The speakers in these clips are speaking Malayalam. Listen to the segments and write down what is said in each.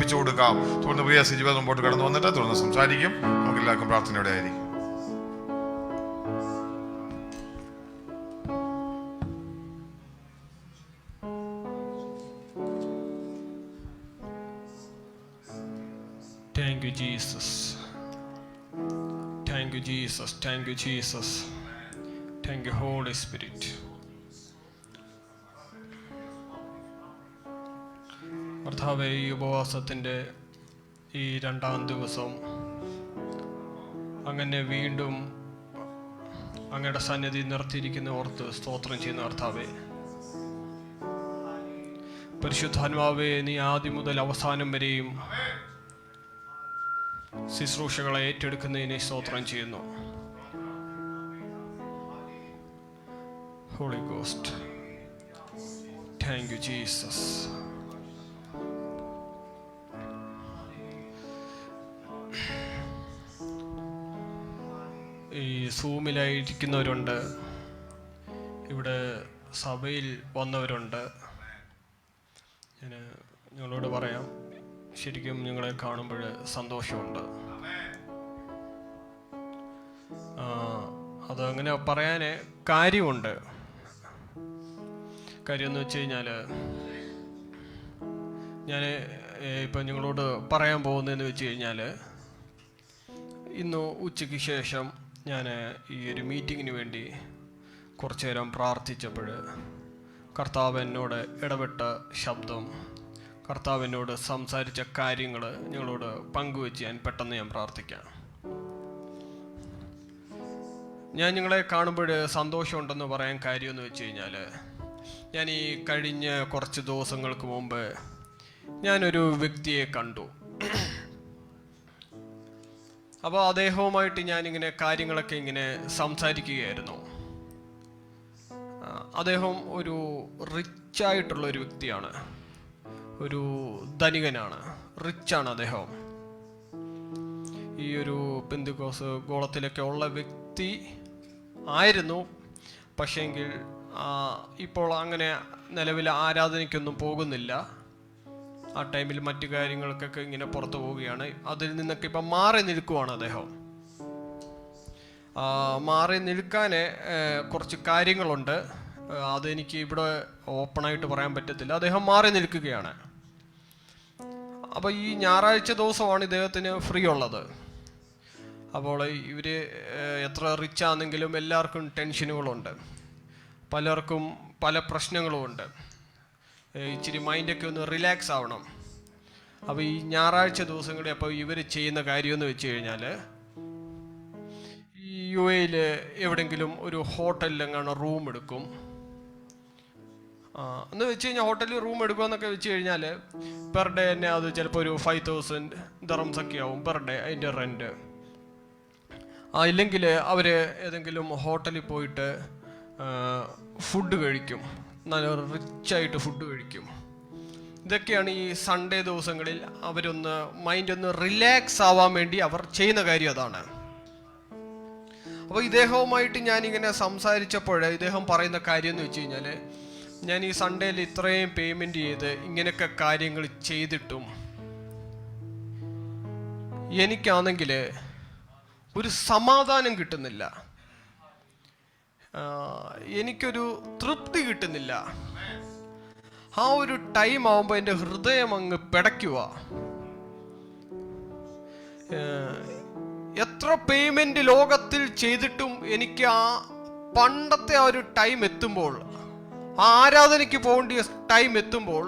ഏൽപ്പിച്ചു കൊടുക്കാം. തുടർന്ന് പ്രിയ സിജിബ മുമ്പോട്ട് കടന്നു വന്നിട്ട് തുടർന്ന് സംസാരിക്കും. നമുക്ക് എല്ലാവർക്കും പ്രാർത്ഥനയോടെ ആയിരിക്കും. Thank you, Jesus. Thank you, Jesus. Thank you, Jesus. Thank you, Holy Spirit. കർത്താവേ, ഈ ഉപവാസത്തിൻ്റെ ഈ 2ാം ദിവസം അങ്ങനെ വീണ്ടും അങ്ങയുടെ സന്നിധി നിർത്തിയിരിക്കുന്ന ഓർത്ത് സ്തോത്രം ചെയ്യുന്ന കർത്താവേ, പരിശുദ്ധാത്മാവേ, നീ ആദ്യം മുതൽ അവസാനം വരെയും ശുശ്രൂഷകളെ ഏറ്റെടുക്കുന്നതിനെ സ്തോത്രം ചെയ്യുന്നു. Holy Ghost, thank you, Jesus. ഈ സൂമിലായിരിക്കുന്നവരുണ്ട്, ഇവിടെ സഭയിൽ വന്നവരുണ്ട്. ഞാൻ നിങ്ങളോട് പറയാം, ശരിക്കും നിങ്ങളെ കാണുമ്പോൾ സന്തോഷമുണ്ട്. അതങ്ങനെ പറയാൻ കാര്യമുണ്ട്. കാര്യം എന്ന് വെച്ച് കഴിഞ്ഞാൽ, ഞാൻ ഇപ്പം നിങ്ങളോട് പറയാൻ പോകുന്നതെന്ന് വെച്ച് കഴിഞ്ഞാൽ, ഇന്ന് ഉച്ചയ്ക്ക് ശേഷം ഞാൻ ഈ ഒരു മീറ്റിങ്ങിന് വേണ്ടി കുറച്ചു നേരം പ്രാർത്ഥിച്ചപ്പോൾ കർത്താവ് എന്നോട് ഇടപെട്ട ശബ്ദം, കർത്താവ് എന്നോട് സംസാരിച്ച കാര്യങ്ങൾ നിങ്ങളോട് പങ്കുവെച്ച് പെട്ടെന്ന് ഞാൻ പ്രാർത്ഥിക്കാം. ഞാൻ നിങ്ങളെ കാണുമ്പോൾ സന്തോഷമുണ്ടെന്ന് പറയാൻ കാര്യമെന്ന് വെച്ച് കഴിഞ്ഞാൽ, ഞാൻ ഈ കഴിഞ്ഞ കുറച്ച് ദിവസങ്ങൾക്ക് മുമ്പ് ഞാനൊരു വ്യക്തിയെ കണ്ടു. അപ്പോൾ അദ്ദേഹവുമായിട്ട് ഞാനിങ്ങനെ കാര്യങ്ങളൊക്കെ ഇങ്ങനെ സംസാരിക്കുകയായിരുന്നു. അദ്ദേഹം ഒരു റിച്ചായിട്ടുള്ള ഒരു വ്യക്തിയാണ്, ഒരു ധനികനാണ്, റിച്ചാണ് അദ്ദേഹം. ഈ ഒരു പെന്തക്കോസ്ത് ഗോളത്തിലൊക്കെ ഉള്ള വ്യക്തി ആയിരുന്നു. പക്ഷേങ്കിൽ ഇപ്പോൾ അങ്ങനെ നിലവിൽ ആരാധനയ്ക്കൊന്നും പോകുന്നില്ല. ആ ടൈമിൽ മറ്റു കാര്യങ്ങൾക്കൊക്കെ ഇങ്ങനെ പുറത്തു പോവുകയാണ്. അതിൽ നിന്നൊക്കെ ഇപ്പം മാറി നിൽക്കുവാണ് അദ്ദേഹം. മാറി നിൽക്കാൻ കുറച്ച് കാര്യങ്ങളുണ്ട്, അതെനിക്ക് ഇവിടെ ഓപ്പണായിട്ട് പറയാൻ പറ്റത്തില്ല. അദ്ദേഹം മാറി നിൽക്കുകയാണ്. അപ്പോൾ ഈ ഞായറാഴ്ച ദിവസമാണ് ഇദ്ദേഹത്തിന് ഫ്രീ ഉള്ളത്. അപ്പോൾ ഇവർ എത്ര റിച്ചാണെങ്കിലും എല്ലാവർക്കും ടെൻഷനുകളുണ്ട്, പലർക്കും പല പ്രശ്നങ്ങളുമുണ്ട്. ഇച്ചിരി മൈൻഡൊക്കെ ഒന്ന് റിലാക്സ് ആവണം. അപ്പോൾ ഈ ഞായറാഴ്ച ദിവസങ്ങളിൽ അപ്പോൾ ഇവർ ചെയ്യുന്ന കാര്യമെന്ന് വെച്ച് കഴിഞ്ഞാൽ, ഈ UAE എവിടെയെങ്കിലും ഒരു ഹോട്ടലിലെങ്ങാണ് റൂം എടുക്കും. എന്ന് വെച്ച് കഴിഞ്ഞാൽ ഹോട്ടലിൽ റൂം എടുക്കുക എന്നൊക്കെ വെച്ച് കഴിഞ്ഞാൽ പെർ ഡേ തന്നെ അത് ചിലപ്പോൾ ഒരു 5000 ദിർഹംസ് ഒക്കെ ആവും പെർ ഡേ അതിൻ്റെ റെൻറ്റ്. ഇല്ലെങ്കിൽ അവർ ഏതെങ്കിലും ഹോട്ടലിൽ പോയിട്ട് ഫുഡ് കഴിക്കും, നല്ല റിച്ചായിട്ട് ഫുഡ് കഴിക്കും. ഇതൊക്കെയാണ് ഈ സൺഡേ ദിവസങ്ങളിൽ അവരൊന്ന് മൈൻഡൊന്ന് റിലാക്സ് ആവാൻ വേണ്ടി അവർ ചെയ്യുന്ന കാര്യം അതാണ്. അപ്പോൾ ഇദ്ദേഹവുമായിട്ട് ഞാനിങ്ങനെ സംസാരിച്ചപ്പോൾ ഇദ്ദേഹം പറയുന്ന കാര്യം എന്ന് വെച്ച് കഴിഞ്ഞാൽ, ഞാൻ ഈ സൺഡേയിൽ ഇത്രയും പേയ്മെൻറ്റ് ചെയ്ത് ഇങ്ങനെയൊക്കെ കാര്യങ്ങൾ ചെയ്തിട്ടും എനിക്കാണെങ്കിൽ ഒരു സമാധാനം കിട്ടുന്നില്ല, എനിക്കൊരു തൃപ്തി കിട്ടുന്നില്ല. ആ ഒരു ടൈം ആവുമ്പോൾ എൻ്റെ ഹൃദയം അങ്ങ് പിടയ്ക്കുക. എത്ര പേയ്മെൻറ്റ് ലോകത്തിൽ ചെയ്തിട്ടും എനിക്ക് ആ പണ്ടത്തെ ആ ഒരു ടൈം എത്തുമ്പോൾ, ആ ആരാധനയ്ക്ക് പോകേണ്ട ടൈം എത്തുമ്പോൾ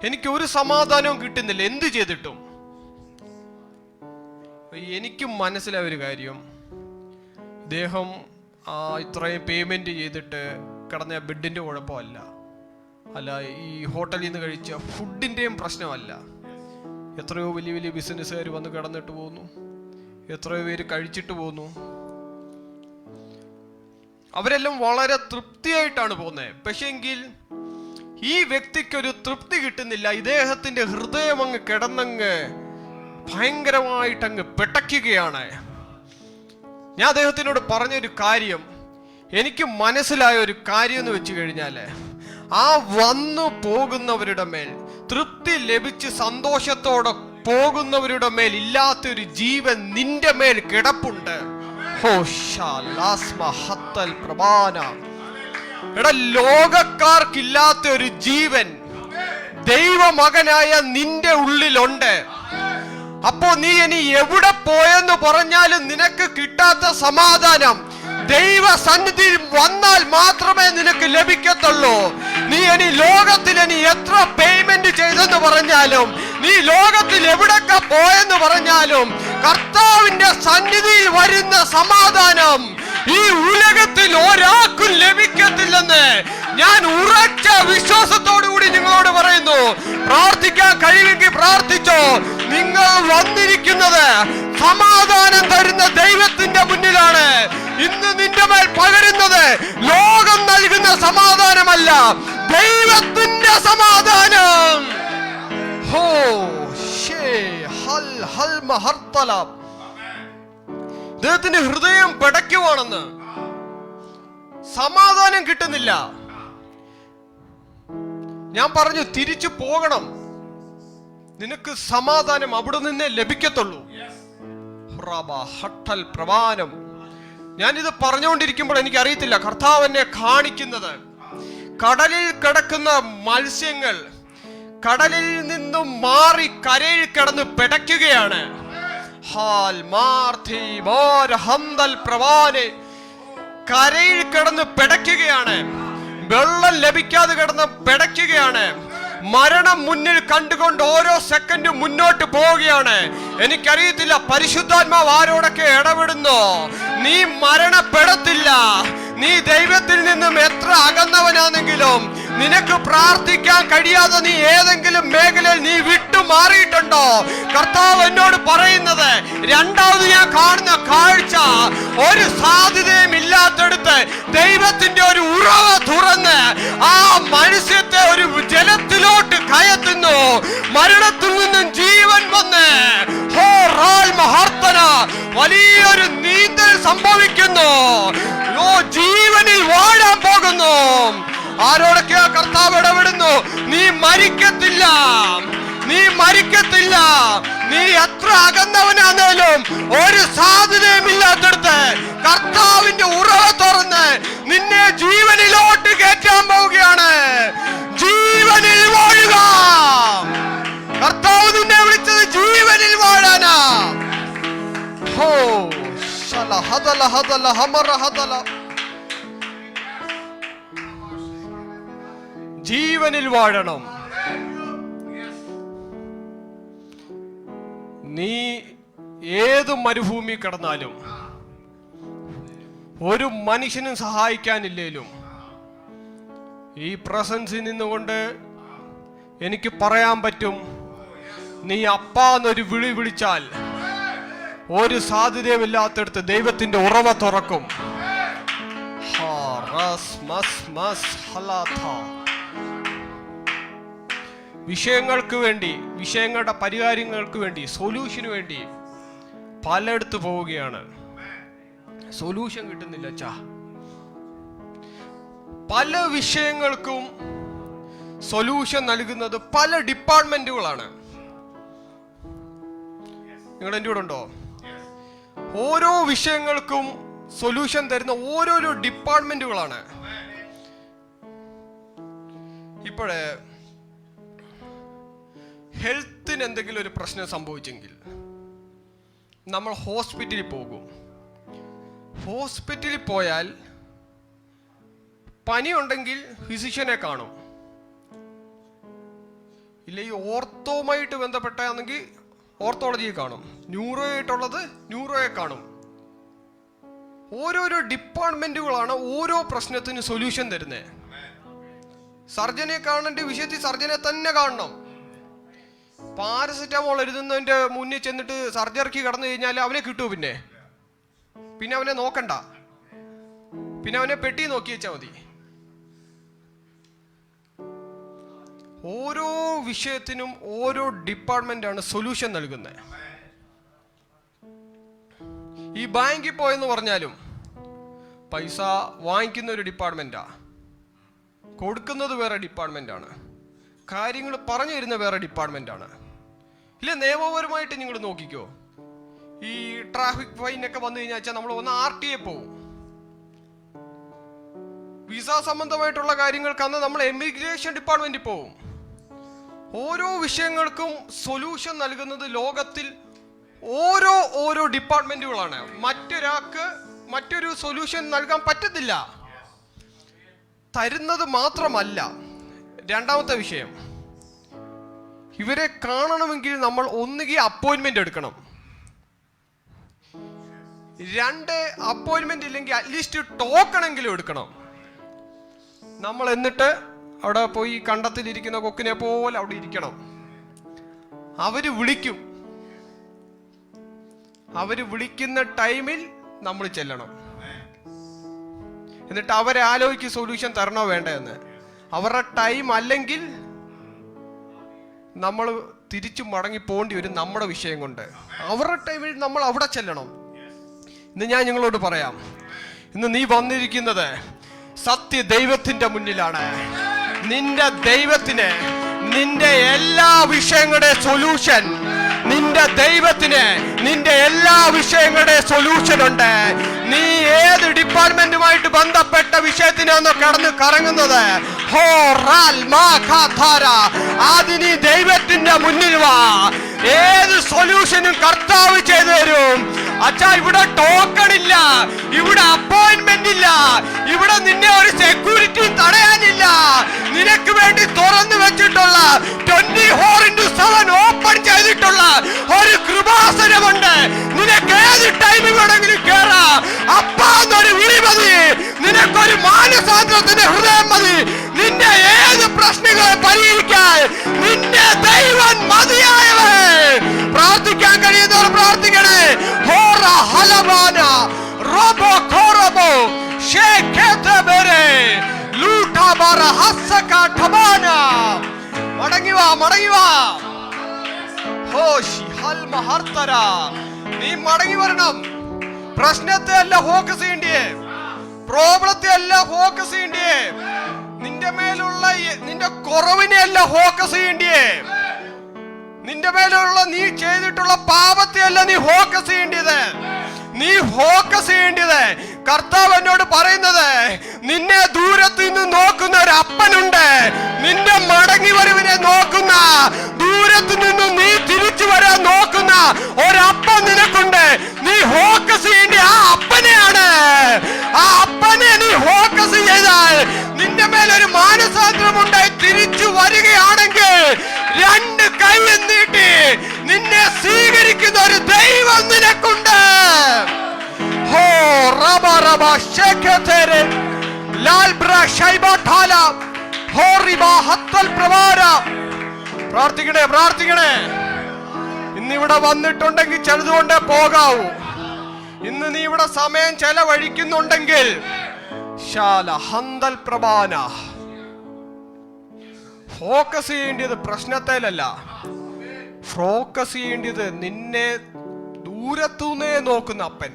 എനിക്ക് ഒരു സമാധാനവും കിട്ടുന്നില്ല എന്ത് ചെയ്തിട്ടും. എനിക്കും മനസ്സിലായ ഒരു കാര്യം, ഇദ്ദേഹം ഇത്രയും പേയ്മെൻറ്റ് ചെയ്തിട്ട് കിടന്ന ബെഡിൻ്റെ കുഴപ്പമല്ല, അല്ല ഈ ഹോട്ടലിൽ നിന്ന് കഴിച്ച ഫുഡിൻ്റെയും പ്രശ്നമല്ല. എത്രയോ വലിയ വലിയ ബിസിനസ്സുകാർ വന്ന് കിടന്നിട്ട് പോകുന്നു, എത്രയോ പേര് കഴിച്ചിട്ട് പോകുന്നു. അവരെല്ലാം വളരെ തൃപ്തിയായിട്ടാണ് പോകുന്നത്. പക്ഷേ എങ്കിൽ ഈ വ്യക്തിക്കൊരു തൃപ്തി കിട്ടുന്നില്ല. ഇദ്ദേഹത്തിൻ്റെ ഹൃദയം അങ്ങ് കിടന്നങ്ങ് ഭയങ്കരമായിട്ടങ്ങ് പിടയ്ക്കുകയാണ്. ഞാൻ അദ്ദേഹത്തിനോട് പറഞ്ഞൊരു കാര്യം, എനിക്ക് മനസ്സിലായ ഒരു കാര്യം എന്ന് വെച്ച് കഴിഞ്ഞാൽ, ആ വന്നു പോകുന്നവരുടെ മേൽ തൃപ്തി ലഭിച്ച് സന്തോഷത്തോടെ പോകുന്നവരുടെ മേൽ ഇല്ലാത്തൊരു ജീവൻ നിന്റെ മേൽ കിടപ്പുണ്ട്. എടാ, ലോകക്കാർക്കില്ലാത്ത ഒരു ജീവൻ ദൈവമകനായ നിന്റെ ഉള്ളിലുണ്ട്. അപ്പോ നീ ഇനി എവിടെ പോയെന്ന് പറഞ്ഞാലും നിനക്ക് കിട്ടാത്ത സമാധാനം ദൈവ സന്നിധിയിൽ വന്നാൽ മാത്രമേ നിനക്ക് ലഭിക്കത്തുള്ളൂ. നീ ഇനി ലോകത്തിൽ ഇനി എത്ര പേയ്മെന്റ് ചെയ്തെന്ന് പറഞ്ഞാലും, നീ ലോകത്തിൽ എവിടൊക്കെ പോയെന്ന് പറഞ്ഞാലും, കർത്താവിന്റെ സന്നിധിയിൽ വരുന്ന സമാധാനം ഈ ഉലകത്തിൽ ഒരാൾക്കും ലഭിക്കത്തില്ലെന്ന് ഞാൻ ഉറച്ച വിശ്വാസത്തോടു കൂടി നിങ്ങളോട് പറയുന്നു. പ്രാർത്ഥിക്കാൻ കഴിയുമെങ്കിൽ പ്രാർത്ഥിച്ചോ. നിങ്ങൾ വന്നിരിക്കുന്നത് സമാധാനം തരുന്ന ദൈവത്തിന്റെ മുന്നിലാണ്. ഇന്ന് നിന്റെ മേൽ പകരുന്നത് ലോകം നൽകുന്ന സമാധാനമല്ല, ദൈവത്തിന്റെ സമാധാനം. ദൈവത്തിന്റെ ഹൃദയം പിടയ്ക്കുവാണെന്ന്, സമാധാനം കിട്ടുന്നില്ല. ഞാൻ പറഞ്ഞു തിരിച്ചു പോകണം, നിനക്ക് സമാധാനം അവിടെ നിന്നേ ലഭിക്കത്തുള്ളൂ. ഞാനിത് പറഞ്ഞുകൊണ്ടിരിക്കുമ്പോൾ എനിക്കറിയത്തില്ല, കർത്താവ് എന്നെ കാണിക്കുന്നത് കടലിൽ കിടക്കുന്ന മത്സ്യങ്ങൾ കടലിൽ നിന്നും മാറി കരയിൽ കിടന്ന് പിടയ്ക്കുകയാണ്. കരയിൽ കിടന്ന് പിടയ്ക്കുകയാണ്. വെള്ളം ലഭിക്കാതെ കിടന്ന് പിടയ്ക്കുകയാണ്. മരണം മുന്നിൽ കണ്ടുകൊണ്ട് ഓരോ സെക്കൻഡും മുന്നോട്ട് പോവുകയാണ്. എനിക്കറിയത്തില്ല പരിശുദ്ധാത്മാവ് ആരോടൊക്കെ ഇടപെടുന്നു. നീ മരണപ്പെടത്തില്ല. നീ ദൈവത്തിൽ നിന്നും എത്ര അകന്നവനാണെങ്കിലും നിനക്ക് പ്രാർത്ഥിക്കാൻ കഴിയാതെ നീ ഏതെങ്കിലും മേഖലയിൽ നീ വിട്ടു മാറിയിട്ടുണ്ടോ? കർത്താവ് എന്നോട് പറയുന്നത്, രണ്ടാമത് ഞാൻ കാണുന്ന കാഴ്ച, ഒരു സാധ്യതയും ഇല്ലാത്തടുത്ത് ദൈവത്തിന്റെ ഒരു ഉറവ തുറന്ന് ആ മനുഷ്യത്തെ ഒരു ജലത്തിലോട്ട് കയറ്റുന്നു. മരണത്തിൽ നിന്നും ജീവൻ വന്ന് വലിയൊരു നീന്തൽ സംഭവിക്കുന്നു. ജീവനിൽ വാഴാൻ പോകുന്നു. ആരോടൊക്കെയാ കർത്താവ് ഇടപെടുന്നു? നീ മരിക്കത്തില്ല, നീ മരിക്കത്തില്ല. നീ എത്ര അകന്നവനാണേലും ഒരു സാധ്യതയും ഇല്ലാത്തടുത്ത് കർത്താവിന്റെ ഉറവ തുറന്ന് നിന്നെ ജീവനിലോട്ട് കയറ്റാൻ പോവുകയാണ്. ജീവനിൽ വാഴുക. കർത്താവ് നിന്നെ വിളിച്ചത് ജീവനിൽ വാഴാനാ. ജീവനിൽ വാഴണം. നീ ഏത് മരുഭൂമി കിടന്നാലും, ഒരു മനുഷ്യനും സഹായിക്കാനില്ലേലും, ഈ പ്രസൻസിൽ നിന്നുകൊണ്ട് എനിക്ക് പറയാൻ പറ്റും, നീ അപ്പാന്നൊരു വിളി വിളിച്ചാൽ ഒരു സാധ്യതയുമില്ലാത്തടുത്ത് ദൈവത്തിന്റെ ഉറവ തുറക്കും. വിഷയങ്ങൾക്ക് വേണ്ടി, വിഷയങ്ങളുടെ പരിഹാരങ്ങൾക്ക് വേണ്ടി, സൊല്യൂഷന് വേണ്ടി പലയിടത്ത് പോവുകയാണ്. സൊല്യൂഷൻ കിട്ടുന്നില്ല. പല വിഷയങ്ങൾക്കും സൊല്യൂഷൻ നൽകുന്നത് പല ഡിപ്പാർട്ട്മെന്റുകളാണ്. നിങ്ങൾ എൻ്റെ കൂടെ ഉണ്ടോ? ഓരോ വിഷയങ്ങൾക്കും സൊല്യൂഷൻ തരുന്ന ഓരോരോ ഡിപ്പാർട്ട്മെന്റുകളാണ്. ഇപ്പോഴേ ഹെൽത്തിന് എന്തെങ്കിലും ഒരു പ്രശ്നം സംഭവിച്ചെങ്കിൽ നമ്മൾ ഹോസ്പിറ്റലിൽ പോകും. ഹോസ്പിറ്റലിൽ പോയാൽ പനി ഉണ്ടെങ്കിൽ ഫിസിഷ്യനെ കാണും. ഇല്ല, ഈ ഓർത്തോമായിട്ട് ബന്ധപ്പെട്ടാണെങ്കിൽ ഓർത്തോളജിയെ കാണും. ന്യൂറോ ആയിട്ടുള്ളത് ന്യൂറോയെ കാണും. ഓരോരോ ഡിപ്പാർട്ട്മെന്റുകളാണ് ഓരോ പ്രശ്നത്തിന് സൊല്യൂഷൻ തരുന്നത്. സർജനെ കാണേണ്ട വിഷയത്തിൽ സർജനെ തന്നെ കാണണം. പാരസെറ്റമോൾ എഴുതുന്നതിന്റെ മുന്നിൽ ചെന്നിട്ട് സർജറിക്ക് കടന്നു കഴിഞ്ഞാൽ അവനെ കിട്ടൂ. പിന്നെ അവനെ നോക്കണ്ട, പിന്നെ അവനെ പെട്ടി നോക്കി വെച്ചാൽ മതി. ഓരോ വിഷയത്തിനും ഓരോ ഡിപ്പാർട്ട്മെന്റാണ് സൊല്യൂഷൻ നൽകുന്നത്. ഈ ബാങ്കിൽ പോയെന്ന് പറഞ്ഞാലും പൈസ വാങ്ങിക്കുന്ന ഒരു ഡിപ്പാർട്ട്മെന്റാ, കൊടുക്കുന്നത് വേറെ ഡിപ്പാർട്ട്മെന്റാണ്. കാര്യങ്ങൾ പറഞ്ഞു തരുന്ന വേറെ ഡിപ്പാർട്ട്മെന്റാണ്. ഇല്ല, നിയമപരമായിട്ട് നിങ്ങൾ നോക്കിക്കോ. ഈ ട്രാഫിക് ഫൈനൊക്കെ വന്നു കഴിഞ്ഞാൽ നമ്മൾ ഒന്ന് RTA പോവും. വിസ സംബന്ധമായിട്ടുള്ള കാര്യങ്ങൾക്ക് അന്ന് നമ്മൾ എമിഗ്രേഷൻ ഡിപ്പാർട്ട്മെന്റിൽ പോവും. ഓരോ വിഷയങ്ങൾക്കും സൊല്യൂഷൻ നൽകുന്നത് ലോകത്തിൽ ഓരോ ഡിപ്പാർട്ട്മെന്റുകളാണ്. മറ്റൊരാൾക്ക് മറ്റൊരു സൊല്യൂഷൻ നൽകാൻ പറ്റത്തില്ല. തരുന്നത് മാത്രമല്ല, രണ്ടാമത്തെ വിഷയം, ഇവരെ കാണണമെങ്കിൽ നമ്മൾ ഒന്നുകിൽ അപ്പോയിന്റ്മെന്റ് എടുക്കണം. 2 അപ്പോയിന്റ്മെന്റ് ഇല്ലെങ്കിൽ അറ്റ്ലീസ്റ്റ് ടോക്കണെങ്കിലും എടുക്കണം. നമ്മൾ എന്നിട്ട് അവിടെ പോയി കണ്ടത്തിലിരിക്കുന്ന കൊക്കിനെ പോലെ അവിടെ ഇരിക്കണം. അവര് വിളിക്കുന്ന ടൈമിൽ നമ്മൾ ചെല്ലണം. എന്നിട്ട് അവരെ ആലോചിക്ക് സൊല്യൂഷൻ തരണോ വേണ്ടെന്ന്. അവരുടെ ടൈം അല്ലെങ്കിൽ നമ്മൾ തിരിച്ചു മടങ്ങി പോകേണ്ടി വരും നമ്മുടെ വിഷയം കൊണ്ട്. അവരുടെ ടൈമിൽ നമ്മൾ അവിടെ ചെല്ലണം. ഇന്ന് ഞാൻ നിങ്ങളോട് പറയാം, ഇന്ന് നീ വന്നിരിക്കുന്നത് സത്യ ദൈവത്തിന്റെ മുന്നിലാണ്. നിന്റെ ദൈവത്തിന് നിന്റെ എല്ലാ വിഷയങ്ങളുടെ സൊല്യൂഷൻ, നിന്റെ ദൈവത്തിന് നിന്റെ എല്ലാ വിഷയങ്ങളുടെ സൊല്യൂഷൻ ഉണ്ട്. നീ ഏത് ഡിപ്പാർട്ട്മെന്റുമായിട്ട് ബന്ധപ്പെട്ട വിഷയത്തിനാണോ കടന്ന് കറങ്ങുന്നത്, ആദ്യം നീ ദൈവത്തിന്റെ മുന്നിൽ വാ. ഏത് സൊല്യൂഷനും കർത്താവ് ചെയ്തു തരും. അച്ഛാ, ഇവിടെ ടോക്കൺ ഇല്ല, ഇവിടെ അപ്പോയിന്റ്മെന്റ് ഇല്ല, ഇവിടെ നിന്നെ ഒരു സെക്യൂരിറ്റി തടയാനില്ല. നിനക്ക് വേണ്ടി തുറന്നു വെച്ചിട്ടുള്ള 24/7 ഓപ്പൺ ചെയ്തിട്ടുള്ള ഒരു കൃപാസനമുണ്ട്. നിനക്ക് ഏത് ടൈമിൽ വേണമെങ്കിലും കേറാം. അപ്പാന്നൊരു വിളി മതി, നിനക്കൊരു മാനസാന്തരത്തിന്റെ ഹൃദയം മതി. നിന്റെ ഏത് പ്രശ്നങ്ങളെ പരിഹരിക്കാൻ നിന്റെ ദൈവം മതിയായവൻ. പ്രാർത്ഥിക്കാൻ കഴിയുന്നവർ പ്രാർത്ഥിക്കണേ. നീ മടങ്ങി വരണം. പ്രശ്നത്തെ അല്ല ഫോക്കസ് ചെയ്യണ്ടേ, പ്രോബ്ലത്തെ അല്ല ഫോക്കസ് ചെയ്യണ്ടേ, നിന്റെ മേലുള്ള നിന്റെ കുറവിനെ അല്ല ഫോക്കസ് ചെയ്യണ്ടേ, നിന്റെ മേലുള്ള നീ ചെയ്തിട്ടുള്ള പാപത്തെ അല്ല നീ ഫോക്കസ് ചെയ്യേണ്ടത്. നീ ഫോക്കസ് ചെയ്യേണ്ടത്, കർത്താവ് എന്നോട് പറയുന്നത്, നിന്നെ ദൂരത്ത് നിന്ന് നോക്കുന്ന ഒരു അപ്പനുണ്ട്. നിന്റെ മടങ്ങി വരവിനെ നോക്കുന്ന, ദൂരത്ത് നിന്ന് നീ തിരിച്ചു വരാൻ നോക്കുന്ന ഒരപ്പൻ നിനക്കുണ്ട്. നീ ഫോക്കസ് ചെയ്യേണ്ട ആ അപ്പനെയാണ്. ആ അപ്പനെ നീ ഫോക്കസ് ചെയ്താൽ നിന്റെ മേലൊരു മാനസാന്തരമുണ്ടായി തിരിച്ചു വരികയാണെങ്കിൽ 2 കൈ നീട്ടി നിന്നെ സ്വീകരിക്കുന്ന ഒരു ദൈവം നിനക്കുണ്ട്. പ്രാർത്ഥിക്കണേ, പ്രാർത്ഥിക്കണേ. ഇന്നിവിടെ വന്നിട്ടുണ്ടെങ്കിൽ ചിലതുകൊണ്ടേ പോകാവൂ. ഇന്ന് നീ ഇവിടെ സമയം ചെലവഴിക്കുന്നുണ്ടെങ്കിൽ ഫോക്കസ് ചെയ്യേണ്ടത് പ്രശ്നത്തിലല്ല, ഫോക്കസ് ചെയ്യേണ്ടത് നിന്നെ ദൂരത്തുനിന്നേ നോക്കുന്ന അപ്പൻ.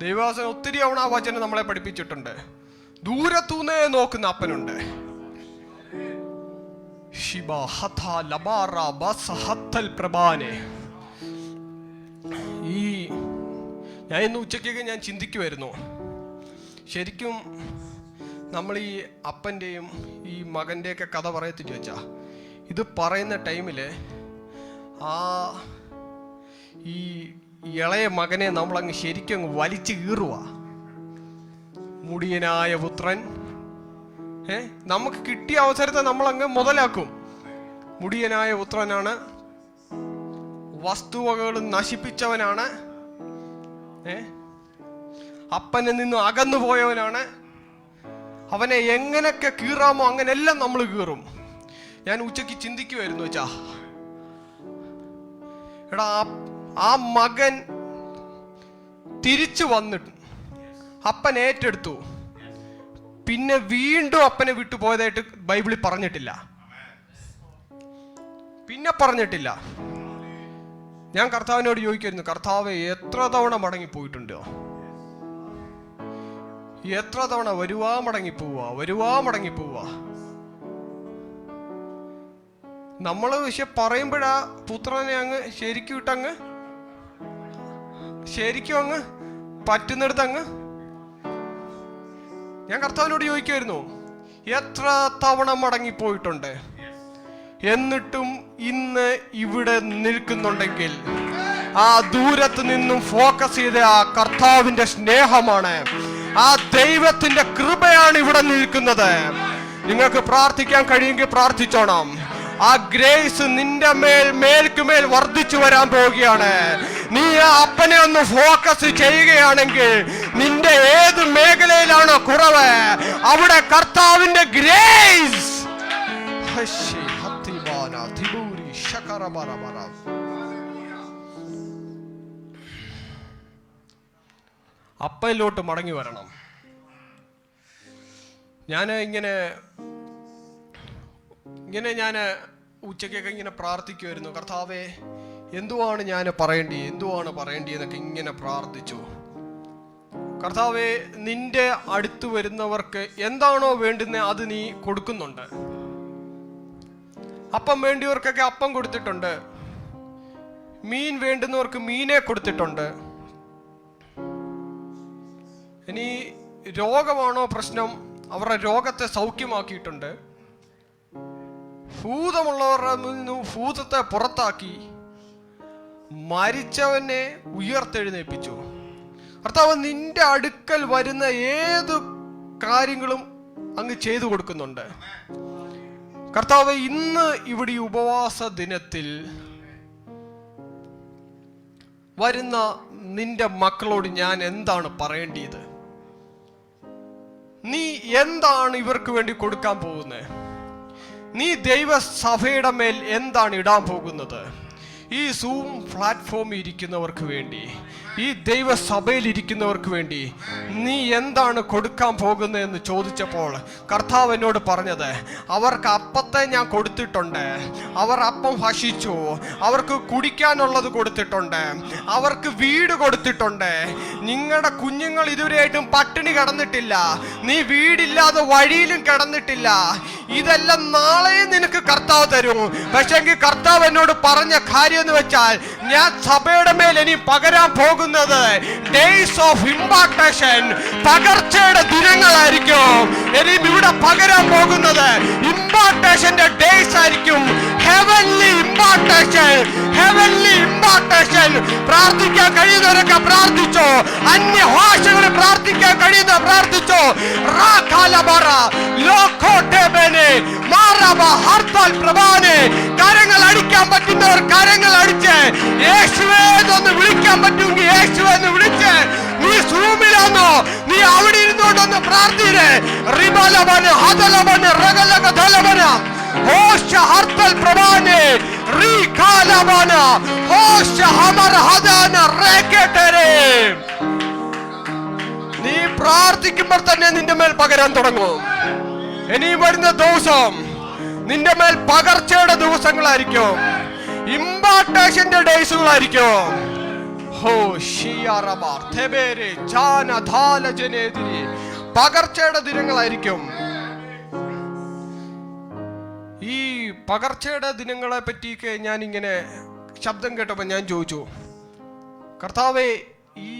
ദൈവദാസൻ ഒത്തിരി തവണ ആ വചനം നമ്മളെ പഠിപ്പിച്ചിട്ടുണ്ട്. ദൂരത്തുനിന്നേ നോക്കുന്ന അപ്പനുണ്ട്. ഈ ഞാൻ ഇന്ന് ഉച്ചയ്ക്കൊക്കെ ഞാൻ ചിന്തിക്കുമായിരുന്നു, ശരിക്കും നമ്മൾ ഈ അപ്പൻ്റെയും ഈ മകൻ്റെയൊക്കെ കഥ പറയത്തില്ല വെച്ചാ, ഇത് പറയുന്ന ടൈമിൽ ഈ ഇളയ മകനെ നമ്മളങ്ങ് ശരിക്കും അങ്ങ് വലിച്ചു കീറുക. മുടിയനായ പുത്രൻ, നമുക്ക് കിട്ടിയ അവസരത്തെ നമ്മളങ്ങ് മുതലാക്കും. മുടിയനായ പുത്രനാണ്, വസ്തുവകകൾ നശിപ്പിച്ചവനാണ്, അപ്പനിൽ നിന്നും അകന്നു പോയവനാണ്. അവനെ എങ്ങനെയൊക്കെ കീറാമോ അങ്ങനെല്ലാം നമ്മൾ കീറും. ഞാൻ ഉച്ചയ്ക്ക് ചിന്തിക്കുമായിരുന്നു വെച്ചാ, എടാ ആ മകൻ തിരിച്ചു വന്നിട്ട് അപ്പൻ ഏറ്റെടുത്തു, പിന്നെ വീണ്ടും അപ്പനെ വിട്ടുപോയതായിട്ട് ബൈബിളിൽ പറഞ്ഞിട്ടില്ല, പിന്നെ പറഞ്ഞിട്ടില്ല. ഞാൻ കർത്താവിനോട് ചോദിക്കായിരുന്നു, കർത്താവെ എത്ര തവണ മടങ്ങിപ്പോയിട്ടുണ്ടോ, എത്ര തവണ വരുവാ മടങ്ങിപ്പോവാ. നമ്മൾ പക്ഷെ പറയുമ്പോഴാ പുത്രനെ അങ്ങ് ശരിക്കും അങ്ങ് പറ്റുന്നിടത്ത് അങ്ങ്. ഞാൻ കർത്താവിനോട് ചോദിക്കുമായിരുന്നു, എത്ര തവണ മടങ്ങിപ്പോയിട്ടുണ്ട്, എന്നിട്ടും ഇന്ന് ഇവിടെ നിൽക്കുന്നുണ്ടെങ്കിൽ ആ ദൂരത്ത് നിന്നും ഫോക്കസ് ചെയ്ത ആ കർത്താവിന്റെ സ്നേഹമാണ്, ആ ദൈവത്തിന്റെ കൃപയാണ് ഇവിടെ നിൽക്കുന്നത്. നിങ്ങൾക്ക് പ്രാർത്ഥിക്കാൻ കഴിയുമെങ്കിൽ പ്രാർത്ഥിച്ചോണം. ആ ഗ്രേസ് നിന്റെ മേൽക്കുമേൽ വർദ്ധിച്ചു വരാൻ പോവുകയാണ്. നീ ആ അപ്പനെ ഒന്ന് ഫോക്കസ് ചെയ്യുകയാണെങ്കിൽ നിന്റെ ഏത് മേഖലയിലാണോ കുറവ്, അവിടെ കർത്താവിന്റെ ഗ്രേസ്. അപ്പനിലോട്ട് മടങ്ങി വരണം. ഞാൻ ഉച്ചക്കൊക്കെ ഇങ്ങനെ പ്രാർത്ഥിക്കുമായിരുന്നു, കർത്താവേ എന്തുവാണ് ഞാൻ പറയേണ്ടി എന്നൊക്കെ ഇങ്ങനെ പ്രാർത്ഥിച്ചു. കർത്താവേ, നിന്റെ അടുത്ത് വരുന്നവർക്ക് എന്താണോ വേണ്ടുന്നത് അത് നീ കൊടുക്കുന്നുണ്ട്. അപ്പം വേണ്ടിയവർക്കൊക്കെ അപ്പം കൊടുത്തിട്ടുണ്ട്, മീൻ വേണ്ടുന്നവർക്ക് മീനെ കൊടുത്തിട്ടുണ്ട്. ഇനി രോഗമാണോ പ്രശ്നം, അവരുടെ രോഗത്തെ സൗഖ്യമാക്കിയിട്ടുണ്ട്. ഭൂതമുള്ളവരുടെ നിന്നും ഭൂതത്തെ പുറത്താക്കി മരിച്ചവനെ ഉയർത്തെഴുന്നേൽപ്പിച്ചു. കർത്താവ് നിന്റെ അടുക്കൽ വരുന്ന ഏത് കാര്യങ്ങളും അങ്ങ് ചെയ്തു കൊടുക്കുന്നുണ്ട്. കർത്താവ്, ഇന്ന് ഇവിടെ ഉപവാസ ദിനത്തിൽ വരുന്ന നിന്റെ മക്കളോട് ഞാൻ എന്താണ് പറയേണ്ടത്? നീ എന്താണ് ഇവർക്ക് വേണ്ടി കൊടുക്കാൻ പോകുന്നത്? നീ ദൈവസഭയുടെ മേൽ എന്താണ് ഇടാൻ പോകുന്നത്? ഈ സൂം പ്ലാറ്റ്ഫോമിൽ ഇരിക്കുന്നവർക്ക് വേണ്ടി, ഈ ദൈവസഭയിൽ ഇരിക്കുന്നവർക്ക് വേണ്ടി നീ എന്താണ് കൊടുക്കാൻ പോകുന്നതെന്ന് ചോദിച്ചപ്പോൾ കർത്താവ് എന്നോട് പറഞ്ഞത്, അവർക്ക് അപ്പത്തെ ഞാൻ കൊടുത്തിട്ടുണ്ട്, അവർ അപ്പം ഭക്ഷിച്ചു, അവർക്ക് കുടിക്കാനുള്ളത് കൊടുത്തിട്ടുണ്ട്, അവർക്ക് വീട് കൊടുത്തിട്ടുണ്ട്. നിങ്ങളുടെ കുഞ്ഞുങ്ങൾ ഇതുവരെയായിട്ടും പട്ടിണി കിടന്നിട്ടില്ല, നീ വീടില്ലാതെ വഴിയിലും കിടന്നിട്ടില്ല. ഇതെല്ലാം നാളെ നിനക്ക് കർത്താവ് തരും. പക്ഷെങ്കിൽ കർത്താവ് എന്നോട് പറഞ്ഞ കാര്യം എന്ന് വെച്ചാൽ, ഞാൻ സഭയുടെ മേൽ ഇനി പകരാൻ പോകുന്നത് ഡേയ്സ് ഓഫ് ഇമ്പാർട്ടേഷൻ, പകർച്ചയുടെ ദിനങ്ങളായിരിക്കും. ഇനി ഇവിടെ പകരാൻ പോകുന്നത് ഇമ്പാർട്ടേഷന്റെ ഡേയ്സ് ആയിരിക്കും. Heavenly impartation, heavenly impartation. പ്രാർത്ഥിക്കാൻ കഴിയുന്നവരൊക്കെ പ്രാർത്ഥിച്ചോ, അന്യഭാഷകളിൽ പ്രാർത്ഥിക്കാൻ കഴിയുന്ന പ്രാർത്ഥിച്ചോ. കരങ്ങൾ അടിക്കാൻ പറ്റുന്നവർ കരങ്ങൾ അടിച്ച് യേശുവേ എന്ന് വിളിക്കാൻ പറ്റുമെങ്കിൽ യേശുവേ എന്ന് വിളിച്ച്, നീ സൂമിലാന്നോ, നീ അവിടെ ഇരുന്നോണ്ടൊന്ന് പ്രാർത്ഥിരേ. റിബലവന് ഹദലവന് റഗലഗദലവന ഹോശ ഹർത്തൽ പ്രവാനെ റിഖാലവന ഹോശ ഹമർ ഹദന റേകേട്ടരേ. നീ പ്രാർത്ഥിക്കുമ്പോൾ തന്നെ നിന്റെ മേൽ പകരാൻ തുടങ്ങും. ഇനി വരുന്ന ദിവസം നിന്റെ മേൽ പകർച്ചയുടെ ദിവസങ്ങളായിരിക്കും, ഇമ്പാർട്ടേഷന്റെ ഡേയ്സുകളായിരിക്കും. പകർച്ചയുടെ ദിനങ്ങളായിരിക്കും. ഈ പകർച്ചയുടെ ദിനങ്ങളെ പറ്റിയൊക്കെ ഞാൻ ഇങ്ങനെ ശബ്ദം കേട്ടപ്പോൾ ഞാൻ ചോദിച്ചു, കർത്താവേ, ഈ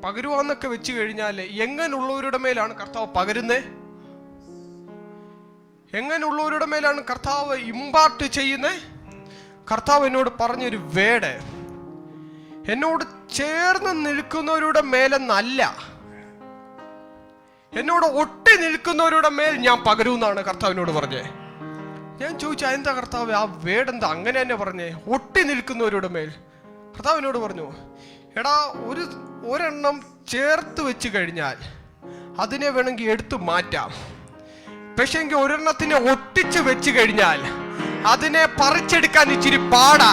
പകരുവാന്നൊക്കെ വെച്ച് കഴിഞ്ഞാൽ എങ്ങനെയുള്ളവരുടെ മേലാണ് കർത്താവ് പകരുന്നേ? എങ്ങനെയുള്ളവരുടെ മേലാണ് കർത്താവ് ഇമ്പാർട്ട് ചെയ്യുന്നേ? കർത്താവ് എന്നോട് പറഞ്ഞൊരു വേട്, എന്നോട് ചേർന്ന് നിൽക്കുന്നവരുടെ മേലെന്നല്ല, എന്നോട് ഒട്ടി നിൽക്കുന്നവരുടെ മേൽ ഞാൻ പകരുമെന്നാണ് കർത്താവിനോട് പറഞ്ഞേ. ഞാൻ ചോദിച്ചു, എന്താ കർത്താവ് ആ വേടെന്താ അങ്ങനെ തന്നെ പറഞ്ഞേ? ഒട്ടി നിൽക്കുന്നവരുടെ മേൽ. കർത്താവിനോട് പറഞ്ഞു, എടാ, ഒരെണ്ണം ചേർത്ത് വെച്ച് കഴിഞ്ഞാൽ അതിനെ വേണമെങ്കിൽ എടുത്തു മാറ്റാം. പക്ഷെ എങ്കിൽ ഒരെണ്ണത്തിനെ ഒട്ടിച്ച് വെച്ച് കഴിഞ്ഞാൽ അതിനെ പറിച്ചെടുക്കാൻ ഇച്ചിരി പാടാ.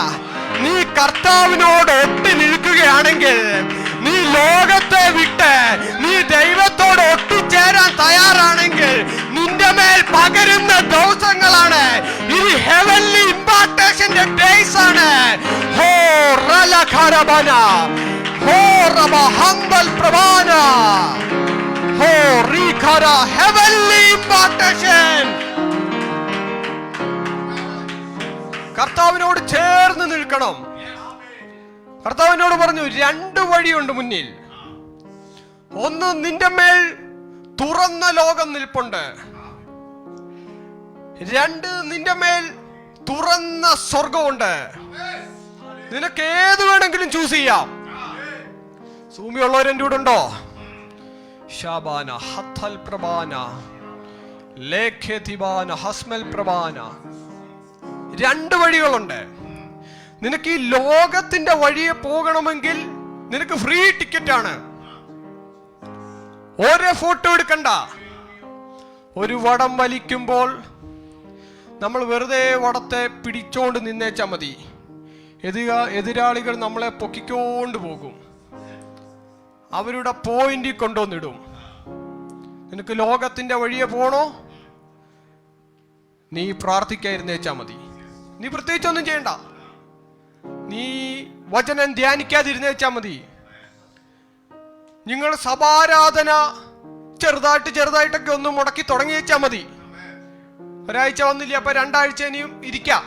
നീ കർത്താവിനോട് ഒട്ടി നിൽക്കുകയാണെങ്കിൽ, നീ ലോകത്തെ വിട്ട് നീ ദൈവത്തോട് ഒട്ടിച്ചേരാൻ തയ്യാറാണെങ്കിൽ നിന്റെ മേൽ പകരുന്ന ദിവസങ്ങളാണ് ഇത്. ഹെവൻലി ഇമ്പാർട്ടേഷന്റെ ഡേയ്സ് ആണ്. ഹോ റലഖരബന ഹോ റബ ഹംബൽ പ്രവാന ഹോ റിഖര. Heavenly impartation. കർത്താവിനോട് ചേർന്ന് നിൽക്കണം. കർത്താവിനോട് പറഞ്ഞു, 2 വഴിയുണ്ട് മുന്നിൽ. ഒന്ന്, നിന്റെ മേൽ തുറന്ന ലോകം നിൽപ്പുണ്ട്. 2, നിന്റെ മേൽ തുറന്ന സ്വർഗമുണ്ട്. നിനക്ക് ഏത് വേണമെങ്കിലും ചൂസ് ചെയ്യാം. ഭൂമിയുള്ളവർ എൻ്റെ കൂടെ ഉണ്ടോ? ഷാബാന ഹത്തൽ പ്രബാന ലേഖ്യതിബാന ഹസ്മൽ പ്രബാന. 2 വഴികളുണ്ട്. നിനക്ക് ഈ ലോകത്തിന്റെ വഴിയെ പോകണമെങ്കിൽ നിനക്ക് ഫ്രീ ടിക്കറ്റ് ആണ്. ഓരോ ഫോട്ടോ എടുക്കണ്ട. ഒരു വടം വലിക്കുമ്പോൾ നമ്മൾ വെറുതെ വടത്തെ പിടിച്ചോണ്ട് നിന്നേച്ചാ മതി. എതിരാളികൾ നമ്മളെ പൊക്കിക്കൊണ്ട് പോകും. അവരുടെ പോയിന്റിൽ കൊണ്ടുവന്നിടും. നിനക്ക് ലോകത്തിന്റെ വഴിയെ പോണോ? നീ പ്രാർത്ഥിക്കാതിരുന്നേച്ചാ മതി. നീ പ്രത്യേകിച്ചൊന്നും ചെയ്യണ്ട. നീ വചനം ധ്യാനിക്കാതിരുന്നേച്ചാ മതി. നിങ്ങൾ സഭാരാധന ചെറുതായിട്ടൊക്കെ ഒന്ന് മുടക്കി തുടങ്ങിയേച്ചാ മതി. ഒരാഴ്ച വന്നില്ല, അപ്പൊ 2 ആഴ്ച ഇനിയും ഇരിക്കാം.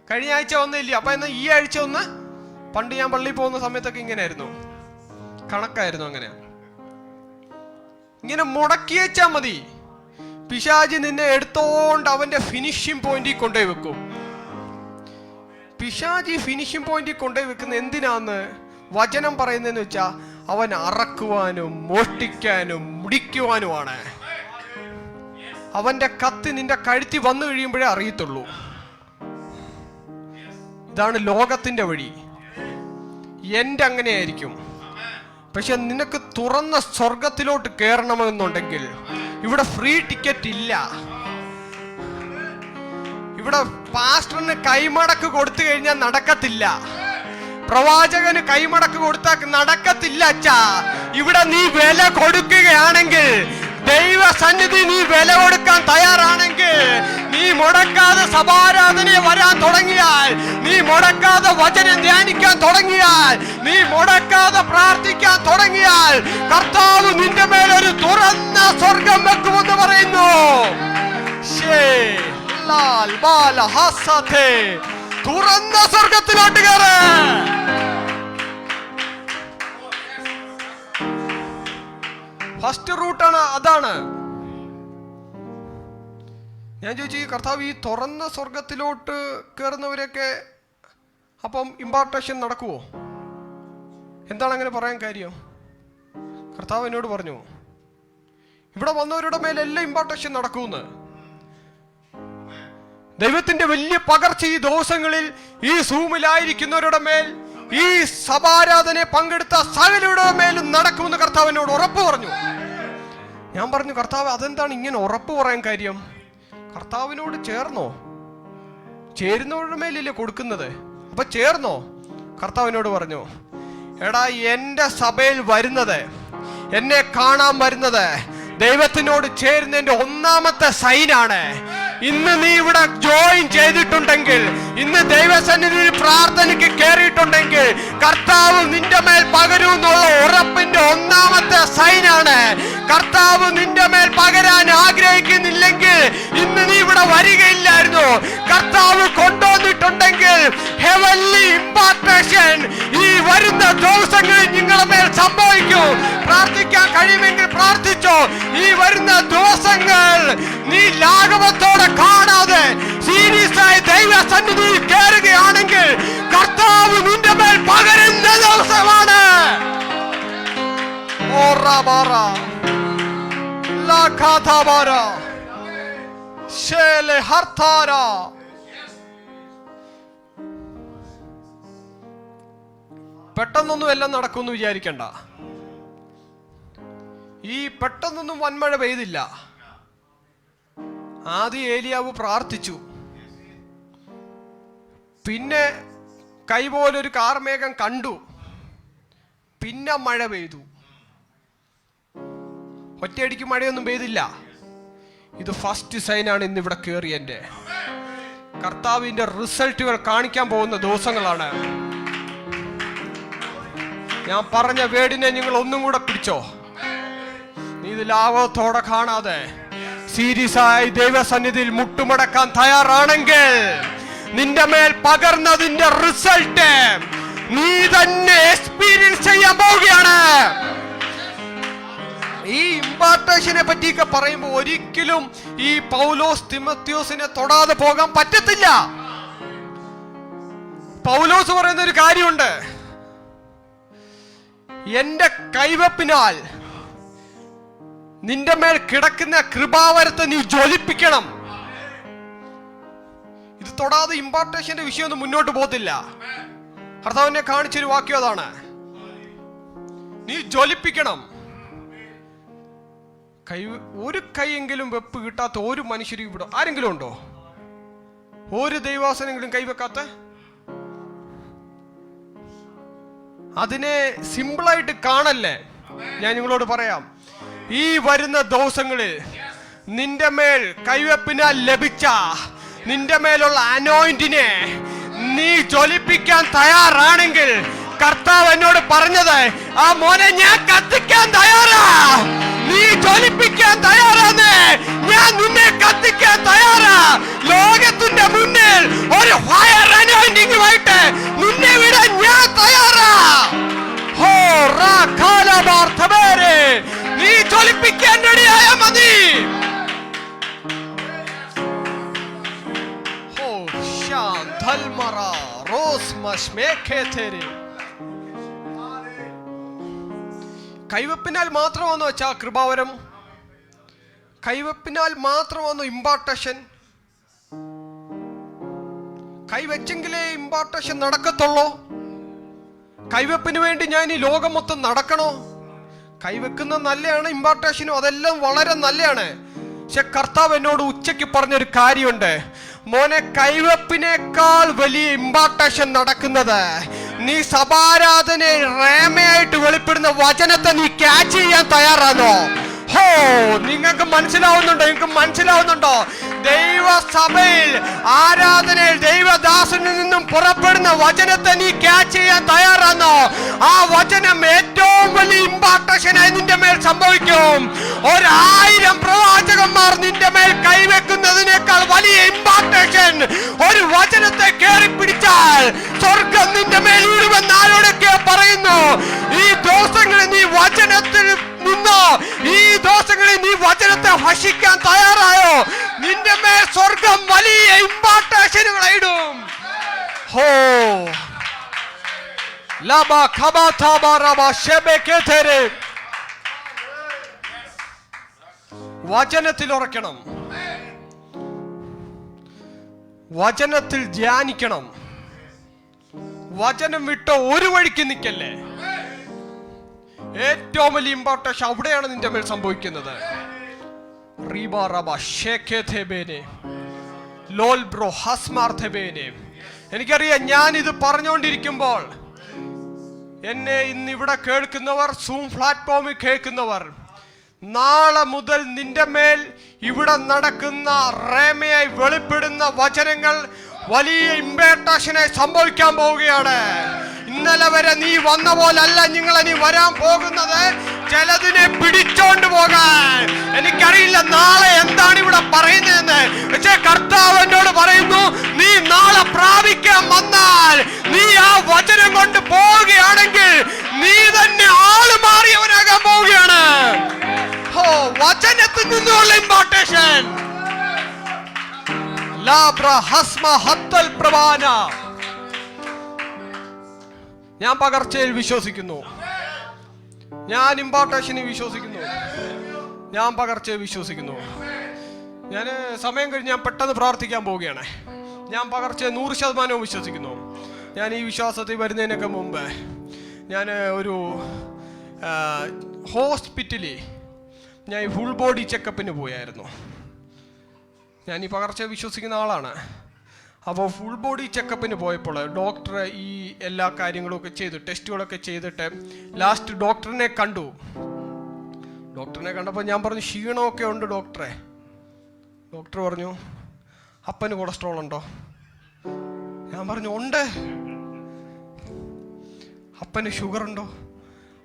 കഴിഞ്ഞ ആഴ്ച വന്നില്ല, അപ്പൊ എന്നാ ഈ ആഴ്ച ഒന്ന്. പണ്ട് ഞാൻ പള്ളിയിൽ പോകുന്ന സമയത്തൊക്കെ ഇങ്ങനെയായിരുന്നു, കണക്കായിരുന്നു. ഇങ്ങനെ മുടക്കിയേച്ചാ മതി. പിശാചി നിന്നെ എടുത്തോണ്ട് അവന്റെ ഫിനിഷിംഗ് പോയിന്റിൽ കൊണ്ടുപോയി വെക്കും. പിശാചി ഫിനിഷിംഗ് പോയിന്റിൽ കൊണ്ടുപോയി വെക്കുന്ന എന്തിനാന്ന് വചനം പറയുന്നതെന്ന് വെച്ചാ, അവൻ അറക്കുവാനും മോഷ്ടിക്കാനും മുടിക്കുവാനുമാണ്. അവന്റെ കത്തി നിന്റെ കഴുത്തി വന്നു കഴിയുമ്പോഴേ അറിയത്തുള്ളൂ. ഇതാണ് ലോകത്തിന്റെ വഴി. എന്റെ അങ്ങനെയായിരിക്കും. പക്ഷെ നിനക്ക് തുറന്ന സ്വർഗത്തിലോട്ട് കയറണമെന്നുണ്ടെങ്കിൽ ഇവിടെ ഫ്രീ ടിക്കറ്റ് ഇല്ല. ഇവിടെ പാസ്റ്ററിന് കൈമടക്ക് കൊടുത്തു കഴിഞ്ഞാൽ നടക്കത്തില്ല. പ്രവാചകന് കൈമടക്ക് കൊടുത്താൽ നടക്കത്തില്ല. അച്ഛാ, ഇവിടെ നീ വില കൊടുക്കുകയാണെങ്കിൽ, ദൈവസന്നിധി നീ വില കൊടുക്കാൻ തയ്യാറാണെങ്കിൽ, നീ മുടക്കാതെ സഭാരാധനയെ വരാൻ തുടങ്ങിയാൽ, നീ മുടക്കാതെ വചനം ധ്യാനിക്കാൻ തുടങ്ങിയാൽ, നീ മുടക്കാതെ പ്രാർത്ഥിക്കാൻ തുടങ്ങിയാൽ, കർത്താവ് നിന്റെ മേലൊരു തുറന്ന സ്വർഗം വെക്കുമെന്ന് പറയുന്നു. തുറന്ന സ്വർഗത്തിലോട്ട് കയറ്. ഫസ്റ്റ് റൂട്ടാണ് അതാണ്. ഞാൻ ചോദിച്ചു, ഈ കർത്താവ് ഈ തുറന്ന സ്വർഗത്തിലോട്ട് കയറുന്നവരൊക്കെ അപ്പം ഇമ്പാർട്ടേഷൻ നടക്കുവോ? എന്താണ് അങ്ങനെ പറയാൻ കാര്യം? കർത്താവ് എന്നോട് പറഞ്ഞു, ഇവിടെ വന്നവരുടെ മേലെല്ലാം ഇമ്പാർട്ടേഷൻ നടക്കുമെന്ന്. ദൈവത്തിന്റെ വലിയ പകർച്ച ഈ ദിവസങ്ങളിൽ ഈ സൂമിലായിരിക്കുന്നവരുടെ മേൽ, ഈ സഭാരാധനയെ പങ്കെടുത്ത സകലരുടെ മേലും നടക്കുമെന്ന് കർത്താവിനോട് ഉറപ്പ് പറഞ്ഞു. ഞാൻ പറഞ്ഞു, കർത്താവ് അതെന്താണ് ഇങ്ങനെ ഉറപ്പ് പറയാൻ കാര്യം? കർത്താവിനോട് ചേർന്നോ? ചേരുന്നവരുടെ മേലല്ലേ കൊടുക്കുന്നത്. അപ്പൊ ചേർന്നോ? കർത്താവിനോട് പറഞ്ഞു, എടാ, എന്റെ സഭയിൽ വരുന്നത്, എന്നെ കാണാൻ വരുന്നത് ദൈവത്തിനോട് ചേരുന്നതിന്റെ ഒന്നാമത്തെ സൈനാണ്. ഇന്ന് നീ ഇവിടെ ജോയിൻ ചെയ്തിട്ടുണ്ടെങ്കിൽ, ഇന്ന് ദൈവസന്നിധിയിൽ പ്രാർത്ഥനയ്ക്ക് കയറിയിട്ടുണ്ടെങ്കിൽ, കർത്താവ് നിന്റെ മേൽ പകരുമെന്നുള്ള ഉറപ്പിന്റെ ഒന്നാമത്തെ സൈനാണ്. കർത്താവ് നിന്റെ മേൽ പകരാൻ ആഗ്രഹിക്കുന്നില്ലെങ്കിൽ ഇന്ന് നീ ഇവിടെ വരികയില്ലായിരുന്നു. കർത്താവ് കൊണ്ടുവന്നിട്ടുണ്ടെങ്കിൽ ഹെവൻലി ഇമ്പാർട്ടേഷൻ ഈ വരുന്ന ദിവസങ്ങളിൽ നിങ്ങളുടെ മേൽ സംഭവിക്കും. പ്രാർത്ഥിക്കാൻ കഴിയുമെങ്കിൽ പ്രാർത്ഥിച്ചോ. ഈ വരുന്ന ദിവസങ്ങൾ നീ ലാഘവത്തോടെ കാണാതെ സീരിയസ് ആയി ദൈവ സന്നിധിയിൽ കയറുകയാണെങ്കിൽ കർത്താവ് നിന്റെ മേൽ പകരുന്ന ദിവസമാണ്. പെട്ടെന്നൊന്നും എല്ലാം നടക്കുമെന്ന് വിചാരിക്കണ്ട. ഈ പെട്ടെന്നൊന്നും വൻമഴ പെയ്തില്ല. ആദ്യം ഏലിയാവ് പ്രാർത്ഥിച്ചു, പിന്നെ കൈപോലൊരു കാർമേഘം കണ്ടു, പിന്നെ മഴ പെയ്തു. ഒറ്റയടിക്ക് മഴയൊന്നും പെയ്തില്ല. ഇത് ഫസ്റ്റ് സൈനാണ് ഇന്നിവിടെ കയറിയതിന്റെ. കർത്താവിന്റെ റിസൾട്ടുകൾ കാണിക്കാൻ പോകുന്ന ദിവസങ്ങളാണ്. ഞാൻ പറഞ്ഞ വേടിനെ നിങ്ങൾ ഒന്നും കൂടെ പിടിച്ചോ. നീ ഇത് ലാഭത്തോടെ കാണാതെ സീരിയസ് ആയി ദൈവസന്നിധിയിൽ മുട്ടുമടക്കാൻ തയ്യാറാണെങ്കിൽ നിന്റെ മേൽ പകർന്നതിന്റെ റിസൾട്ട് നീ തന്നെ എക്സ്പീരിയൻസ് ചെയ്യാൻ പോവുകയാണ്. ഈ ഇമ്പാർട്ടേഷനെ പറ്റിയൊക്കെ പറയുമ്പോൾ ഒരിക്കലും ഈ പൗലോസ് തിമോത്തിയോസിനെ തൊടാതെ പോകാൻ പറ്റത്തില്ല. പൗലോസ് പറയുന്ന ഒരു കാര്യമുണ്ട്, എന്റെ കൈവപ്പിനാൽ നിന്റെ മേൽ കിടക്കുന്ന കൃപാവരത്തെ നീ ജ്വലിപ്പിക്കണം. ഇത് തൊടാതെ ഇമ്പാർട്ടേഷന്റെ വിഷയമൊന്നും മുന്നോട്ട് പോകത്തില്ല. കർത്താവിനെ കാണിച്ചൊരു വാക്യം അതാണ്, നീ ജ്വലിപ്പിക്കണം. ഒരു കൈയെങ്കിലും വെപ്പ് കിട്ടാത്ത ഒരു മനുഷ്യരും ഇവിടെ ആരെങ്കിലും ഉണ്ടോ? ഒരു ദൈവാസനെങ്കിലും കൈവെക്കാത്ത? അതിനെ സിമ്പിളായിട്ട് കാണല്ലേ. ഞാൻ നിങ്ങളോട് പറയാം, ഈ വരുന്ന ദിവസങ്ങളിൽ നിന്റെ മേൽ കൈവെപ്പിനാൽ ലഭിച്ച നിന്റെ മേലുള്ള അനോയിന്റിനെ നീ ജ്വലിപ്പിക്കാൻ തയ്യാറാണെങ്കിൽ കർത്താവ് എന്നോട് പറഞ്ഞത്, ആ മോനെ ഞാൻ കത്തിക്കാൻ തയ്യാറാ. നീ ജ്വലിപ്പിക്കാൻ തയ്യാറാന്ന്, ഞാൻ നിന്നെ കത്തിക്കാൻ തയ്യാറാ. ലോകത്തിന്റെ മുന്നിൽ ഒരു ഫയർ അനോയിന്റിംഗുമായിട്ട് നിന്നെ വിടാൻ ഞാൻ തയ്യാറാ. നീ ജ്വലിപ്പിക്കാൻ റെഡിയായ മതി. കൈവപ്പിനാൽ മാത്രമാണോ വെച്ചാ കൃപാവരം? കൈവപ്പിനാൽ മാത്രമാണോ ഇമ്പാർട്ടേഷൻ? കൈവച്ചെങ്കിലേ ഇമ്പാർട്ടേഷൻ നടക്കത്തുള്ളൂ. കൈവെപ്പിന് വേണ്ടി ഞാൻ ഈ ലോകം മൊത്തം നടക്കണോ? കൈവെക്കുന്ന നല്ലതാണ്, ഇമ്പാർട്ടേഷനും അതെല്ലാം വളരെ നല്ലതാണ്. പക്ഷെ കർത്താവ് എന്നോട് ഉച്ചയ്ക്ക് പറഞ്ഞൊരു കാര്യമുണ്ട്, മോനെ കൈവെപ്പിനേക്കാൾ വലിയ ഇമ്പാർട്ടേഷൻ നടക്കുന്നത് നീ സഭാരാധനയിൽ റേമയായിട്ട് വെളിപ്പെടുന്ന വചനത്തെ നീ ക്യാച്ച് ചെയ്യാൻ തയ്യാറാണോ? നിങ്ങൾക്ക് മനസ്സിലാവുന്നുണ്ടോ? ദൈവസഭയിൽ ആരാധനയിൽ ദൈവദാസനിൽ നിന്നും പുറപ്പെടുന്ന വചനത്തെ നീ ക്യാച്ച് ചെയ്യാൻ തയ്യാറാണോ? ആ വചനം ഏറ്റവും വലിയ ഇമ്പാർട്ടേഷനായി നിന്റെ മേൽ സംഭവിക്കും. 1000 പ്രവാചകന്മാർ നിന്റെ മേൽ കൈവെക്കുന്നതിനേക്കാൾ വലിയ ഇമ്പാർട്ടേഷൻ ഒരു വചനത്തെ കയറി പിടിച്ചാൽ സ്വർഗം നിന്റെ മേൽ വീഴുമെന്ന് ആരോടൊക്കെ പറയുന്നു. ഈ ദിവസങ്ങളിൽ നീ വചനത്തിൽ നിന്നോ, ഈ ദിവസങ്ങളിൽ നീ വചനത്തെ ഭക്ഷിക്കാൻ തയ്യാറായോ? നിന്റെ മേൽ സ്വർഗം വലിയ ഇമ്പാർട്ടേഷനുകൾ ഇടും. വചനത്തിൽ ഉറക്കണം, വചനത്തിൽ ധ്യാനിക്കണം. വചനം വിട്ടോ ഒരു വഴിക്ക് നിൽക്കല്ലേ. ഏറ്റവും വലിയ ഇമ്പോർട്ടേഷൻ അവിടെയാണ് നിന്റെ മേൽ സംഭവിക്കുന്നത്. എനിക്കറിയാം, ഞാൻ ഇത് പറഞ്ഞുകൊണ്ടിരിക്കുമ്പോൾ എന്നെ ഇന്ന് ഇവിടെ കേൾക്കുന്നവർ, സൂം പ്ലാറ്റ്ഫോമിൽ കേൾക്കുന്നവർ, നാളെ മുതൽ നിന്റെ മേൽ ഇവിടെ നടക്കുന്ന റേമയായി വെളിപ്പെടുന്ന വചനങ്ങൾ വലിയ ഇമ്പാർട്ടേഷനായി സംഭവിക്കാൻ പോവുകയാണ്. ഇന്നലെ വരെ നീ വന്ന പോലല്ല നിങ്ങളെ നീ വരാൻ പോകുന്നത്. ചിലതിനെ പിടിച്ചോണ്ട് പോകാൻ എനിക്കറിയില്ല നാളെ എന്താണ് ഇവിടെ പറയുന്നതെന്ന്. പക്ഷെ കർത്താവ് എന്നോട് പറയുന്നു, നീ നാളെ പ്രാപിക്കാൻ വന്നാൽ നീ ആ വചനം കൊണ്ട് പോവുകയാണെങ്കിൽ നീ തന്നെ ആള് മാറിയവനാകാൻ പോവുകയാണ്. വചനത്തിൽ നിന്നുള്ള ഇമ്പോർട്ടേഷൻ. ഞാൻ പകർച്ചയിൽ വിശ്വസിക്കുന്നു, ഞാൻ ഇമ്പോർട്ടേഷനിൽ വിശ്വസിക്കുന്നു, ഞാൻ പകർച്ചയിൽ വിശ്വസിക്കുന്നു. ഞാൻ സമയം കഴിഞ്ഞ് ഞാൻ പെട്ടെന്ന് പ്രാർത്ഥിക്കാൻ പോവുകയാണ്. ഞാൻ പകർച്ചയെ 100% വിശ്വസിക്കുന്നു. ഞാൻ ഈ വിശ്വാസത്തിൽ വരുന്നതിനൊക്കെ മുമ്പ് ഞാൻ ഒരു ഹോസ്പിറ്റലിൽ ഞാൻ ഫുൾ ബോഡി ചെക്കപ്പിന് പോയായിരുന്നു. ഞാൻ ഈ പകർച്ചയെ വിശ്വസിക്കുന്ന ആളാണ്. അപ്പോൾ ഫുൾ ബോഡി ചെക്കപ്പിന് പോയപ്പോൾ ഡോക്ടർ ഈ എല്ലാ കാര്യങ്ങളൊക്കെ ചെയ്തു, ടെസ്റ്റുകളൊക്കെ ചെയ്തിട്ട് ലാസ്റ്റ് ഡോക്ടറിനെ കണ്ടു. ഡോക്ടറിനെ കണ്ടപ്പോൾ ഞാൻ പറഞ്ഞു, ക്ഷീണമൊക്കെ ഉണ്ട് ഡോക്ടറെ. ഡോക്ടർ പറഞ്ഞു, അപ്പന് കൊളസ്ട്രോൾ ഉണ്ടോ? ഞാൻ പറഞ്ഞു, ഉണ്ട്. അപ്പന് ഷുഗർ ഉണ്ടോ?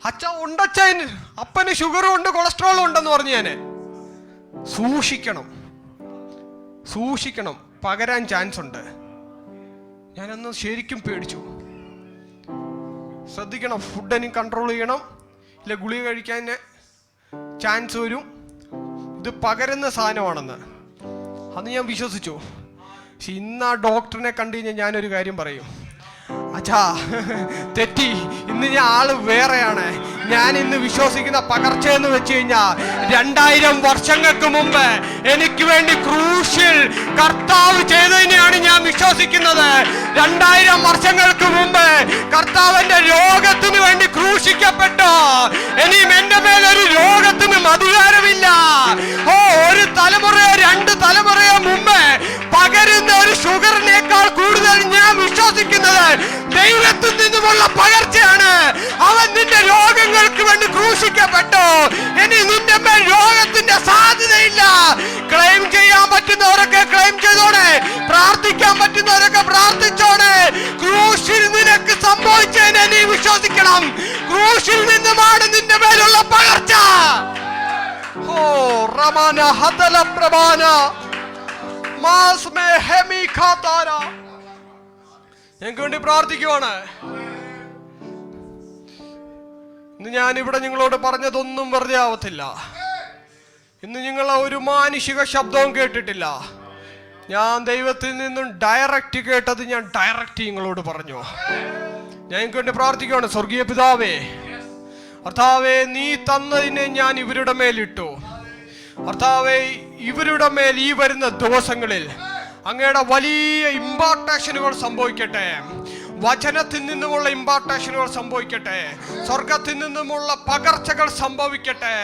അച്ഛാ ഉണ്ടച്ഛൻ, അപ്പന് ഷുഗറും ഉണ്ട് കൊളസ്ട്രോളും ഉണ്ടെന്ന് പറഞ്ഞു. ഞാൻ സൂക്ഷിക്കണം, പകരാൻ ചാൻസ് ഉണ്ട്. ഞാനന്ന് ശരിക്കും പേടിച്ചു. ശ്രദ്ധിക്കണം, ഫുഡ് എനിക്ക് കൺട്രോൾ ചെയ്യണം, ഇല്ല ഗുളിക കഴിക്കാൻ ചാൻസ് വരും, ഇത് പകരുന്ന സാധനമാണെന്ന് അന്ന് ഞാൻ വിശ്വസിച്ചു. പക്ഷെ ഇന്ന് ആ ഡോക്ടറിനെ കണ്ടു കഴിഞ്ഞാൽ ഞാനൊരു കാര്യം പറയും, അച്ഛാ തെറ്റി, ഇന്ന് ഞാൻ ആള് വേറെയാണ്. ഞാൻ ഇന്ന് വിശ്വസിക്കുന്ന പകർച്ച എന്ന് വെച്ച് കഴിഞ്ഞാൽ 2000 വർഷങ്ങൾക്ക് മുമ്പ് എനിക്ക് വേണ്ടി ക്രൂശിൽ കർത്താവ് ചെയ്തതിനെയാണ് ഞാൻ വിശ്വസിക്കുന്നത്. 2000 വർഷങ്ങൾക്ക് മുമ്പ് കർത്താവിന്റെ രോഗത്തിന് വേണ്ടി ക്രൂശിക്കപ്പെട്ടു. ഇനിയും എന്റെ മേലൊരു രോഗത്തിനും അധികാരമില്ല. ഒരു തലമുറയോ 2 തലമുറയോ മുമ്പ് പകരുന്ന ഒരു ഷുഗറിനേക്കാൾ കൂടുതൽ ഞാൻ വിശ്വസിക്കുന്നത് ദൈവത്തിൽ നിന്നുമുള്ള പകർച്ചയാണ്. അവൻ നിന്റെ രോഗങ്ങൾക്ക് വേണ്ടി ക്രൂശിക്കപ്പെട്ടു. ഇനി നിന്റെ മേൽ രോഗത്തിന്റെ സാധ്യതയില്ല. ക്ലെയിം ചെയ്യാൻ പറ്റുന്നവരൊക്കെ ക്ലെയിം ചെയ്തോടെ, പ്രാർത്ഥിക്കാൻ പറ്റുന്നവരൊക്കെ പ്രാർത്ഥിച്ചോടെ. ക്രൂശിൽ നിനക്ക് സംഭവിച്ചതിനെ നീ വിശ്വസിക്കണം. ക്രൂശിൽ നിന്നുമാണ് നിന്റെ മേലുള്ള പകർച്ച. ഓ റമാന ഹദല പ്രമാന മാസ്മേ ഹെമി ഖാതാര. ഞങ്ങൾക്ക് വേണ്ടി പ്രാർത്ഥിക്കുവാണ്. ഇന്ന് ഞാൻ ഇവിടെ നിങ്ങളോട് പറഞ്ഞതൊന്നും വെറുതെ ആവത്തില്ല. ഇന്ന് നിങ്ങൾ ഒരു മാനുഷിക ശബ്ദവും കേട്ടിട്ടില്ല. ഞാൻ ദൈവത്തിൽ നിന്നും ഡയറക്റ്റ് കേട്ടത് ഞാൻ ഡയറക്റ്റ് നിങ്ങളോട് പറഞ്ഞു. ഞങ്ങൾക്ക് വേണ്ടി പ്രാർത്ഥിക്കുവാണ്. സ്വർഗീയ പിതാവേ, കർത്താവേ, നീ തന്നതിനെ ഞാൻ ഇവരുടെ മേലിട്ടു. കർത്താവേ, ഇവരുടെ മേൽ ഈ വരുന്ന ദിവസങ്ങളിൽ അങ്ങയുടെ വലിയ ഇമ്പാർട്ടേഷനുകൾ സംഭവിക്കട്ടെ. വചനത്തിൽ നിന്നുമുള്ള ഇമ്പാർട്ടേഷനുകൾ സംഭവിക്കട്ടെ. സ്വർഗത്തിൽ നിന്നുമുള്ള പകർച്ചകൾ സംഭവിക്കട്ടെ.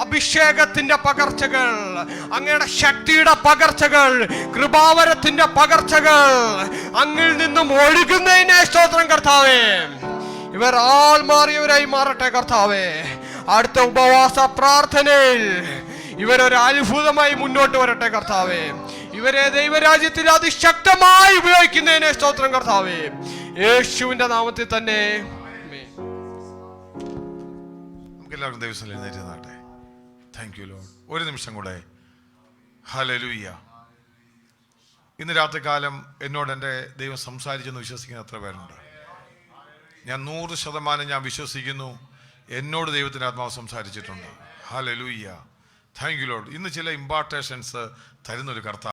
അഭിഷേകത്തിന്റെ പകർച്ചകൾ, അങ്ങയുടെ ശക്തിയുടെ പകർച്ചകൾ, കൃപാവരത്തിന്റെ പകർച്ചകൾ അങ്ങിൽ നിന്നും ഒഴുകുന്നതിനെ സ്തോത്രം കർത്താവേ. ഇവർ ആൾ മാറിയവരായി മാറട്ടെ കർത്താവേ. അടുത്ത ഉപവാസ പ്രാർത്ഥനയിൽ ഇവരൊരു അത്ഭുതമായി മുന്നോട്ട് വരട്ടെ കർത്താവേ. ഇവരെ ദൈവരാജ്യത്തിൽ അതിശക്തമായി ഉപയോഗിക്കുന്നതിനെ സ്തോത്രം കർത്താവേ. യേശുവിന്റെ നാമത്തിൽ തന്നെ. നമുക്ക് എല്ലാവർക്കും ദൈവം എഴുന്നേറ്റ് നാട്ടെ. Thank you Lord. ഒരു നിമിഷം കൂടെ. ഹല്ലേലൂയ. ഇന്ന് രാത്രികാലം എന്നോട് എൻ്റെ ദൈവം സംസാരിച്ചെന്ന് വിശ്വസിക്കുന്ന എത്ര പേരുണ്ട്? ഞാൻ 100% ഞാൻ വിശ്വസിക്കുന്നു എന്നോട് ദൈവത്തിൻ്റെ ആത്മാവ് സംസാരിച്ചിട്ടുണ്ട്. ഹല്ലേലൂയ. Thank you Lord. ഇന്ന് ചില ഇമ്പാർട്ടേഷൻസ് തരുന്നൊരു കർത്താവ്.